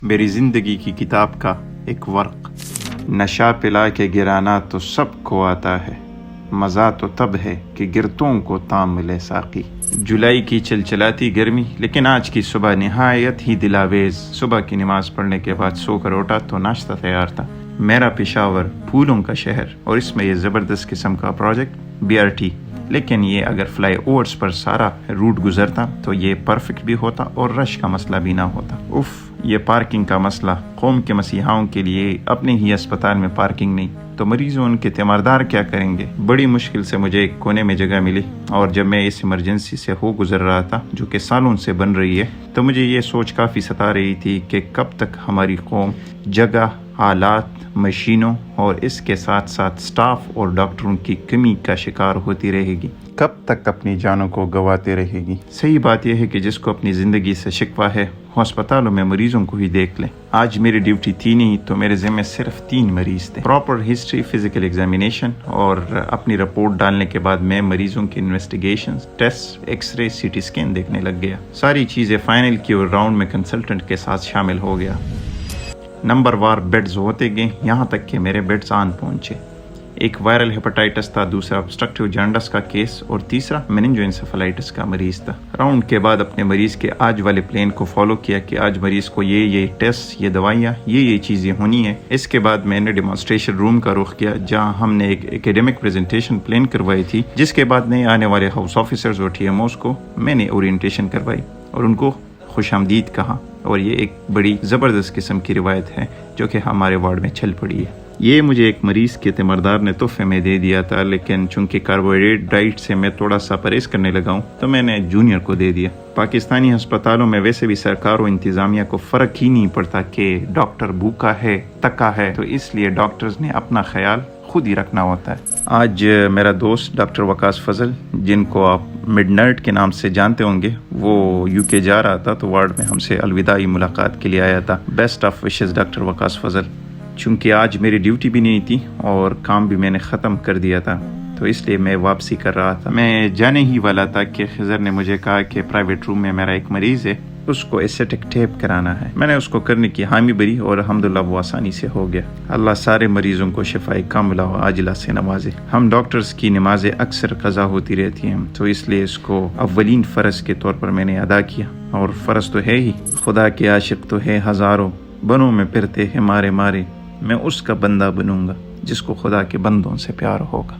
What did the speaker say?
میری زندگی کی کتاب کا ایک ورق، نشہ پلا کے گرانا تو سب کو آتا ہے، مزہ تو تب ہے کہ گرتوں کو تام ملے ساقی۔ جولائی کی چلچلاتی گرمی، لیکن آج کی صبح نہایت ہی دلاویز۔ صبح کی نماز پڑھنے کے بعد سو کر اٹھا تو ناشتہ تیار تھا۔ میرا پشاور پھولوں کا شہر، اور اس میں یہ زبردست قسم کا پروجیکٹ BRT، لیکن یہ اگر فلائی اوورز پر سارا روٹ گزرتا تو یہ پرفیکٹ بھی ہوتا اور رش کا مسئلہ بھی نہ ہوتا۔ یہ پارکنگ کا مسئلہ، قوم کے مسیحاؤں کے لیے اپنے ہی اسپتال میں پارکنگ نہیں تو مریضوں ان کے تیماردار کیا کریں گے؟ بڑی مشکل سے مجھے ایک کونے میں جگہ ملی، اور جب میں اس ایمرجنسی سے ہو گزر رہا تھا جو کہ سالوں سے بن رہی ہے، تو مجھے یہ سوچ کافی ستا رہی تھی کہ کب تک ہماری قوم جگہ، آلات، مشینوں اور اس کے ساتھ ساتھ سٹاف اور ڈاکٹروں کی کمی کا شکار ہوتی رہے گی، کب تک اپنی جانوں کو گنواتے رہے گی۔ صحیح بات یہ ہے کہ جس کو اپنی زندگی سے شکوہ ہے وہ ہسپتالوں میں مریضوں کو ہی دیکھ لیں۔ آج میری ڈیوٹی تھی نہیں تو میرے ذمہ صرف 3 مریض تھے۔ پراپر ہسٹری، فزیکل ایگزامینیشن اور اپنی رپورٹ ڈالنے کے بعد میں مریضوں کی investigation, test, X ray, CT scan دیکھنے لگ گیا۔ ساری چیزیں فائنل کی اور راؤنڈ میں کنسلٹنٹ کے ساتھ شامل ہو گیا۔ نمبر وار بیڈز ہوتے گئے یہاں تک کہ میرے بیڈز آن پہنچے۔ ایک وائرل ہیپاٹائٹس تھا، دوسرا obstructive جانڈس کا کیس اور تیسرا میننجوانسیفلائٹس کا مریض تھا۔ راؤنڈ کے بعد اپنے مریض کے آج والے پلان کو فالو کیا کہ آج مریض کو یہ ٹیسٹ، یہ دوائیاں، یہ چیزیں ہونی ہیں۔ اس کے بعد میں نے ڈیمانسٹریشن روم کا رخ کیا جہاں ہم نے ایک ایکیڈیمک پریزنٹیشن پلان کروائی تھی، جس کے بعد نئے آنے والے ہاؤس آفیسرز اور TMOs کو میں نے اورینٹیشن کروائی اور ان کو خوش آمدید کہا، اور یہ ایک بڑی زبردست قسم کی روایت ہے جو کہ ہمارے وارڈ میں چل پڑی ہے۔ یہ مجھے ایک مریض کے تیماردار نے تحفے میں دے دیا تھا، لیکن چونکہ کاربوہائیڈریٹ ڈائٹ سے میں تھوڑا سا پرہیز کرنے لگا ہوں تو میں نے جونیئر کو دے دیا۔ پاکستانی ہسپتالوں میں ویسے بھی سرکار و انتظامیہ کو فرق ہی نہیں پڑتا کہ ڈاکٹر بھوکا ہے، تکا ہے، تو اس لیے ڈاکٹرز نے اپنا خیال خود ہی رکھنا ہوتا ہے۔ آج میرا دوست ڈاکٹر وقاص فضل، جن کو آپ مڈ نائٹ کے نام سے جانتے ہوں گے، وہ UK جا رہا تھا تو وارڈ میں ہم سے الوداعی ملاقات کے لیے آیا تھا۔ بیسٹ آف وشز ڈاکٹر وقاص فضل۔ چونکہ آج میری ڈیوٹی بھی نہیں تھی اور کام بھی میں نے ختم کر دیا تھا تو اس لیے میں واپسی کر رہا تھا۔ میں جانے ہی والا تھا کہ خضر نے مجھے کہا کہ پرائیویٹ روم میں میرا ایک مریض ہے، اس کو ایسیٹک ٹیپ کرانا ہے۔ میں نے اس کو کرنے کی حامی بھری اور الحمدللہ وہ آسانی سے ہو گیا۔ اللہ سارے مریضوں کو شفائے کاملہ و عاجلہ سے نوازے۔ ہم ڈاکٹرز کی نمازیں اکثر قضا ہوتی رہتی ہیں تو اس لیے اس کو اولین فرض کے طور پر میں نے ادا کیا، اور فرض تو ہے ہی، خدا کے عاشق تو ہے ہزاروں، بنوں میں پھرتے ہیں مارے مارے، میں اس کا بندہ بنوں گا جس کو خدا کے بندوں سے پیار ہوگا۔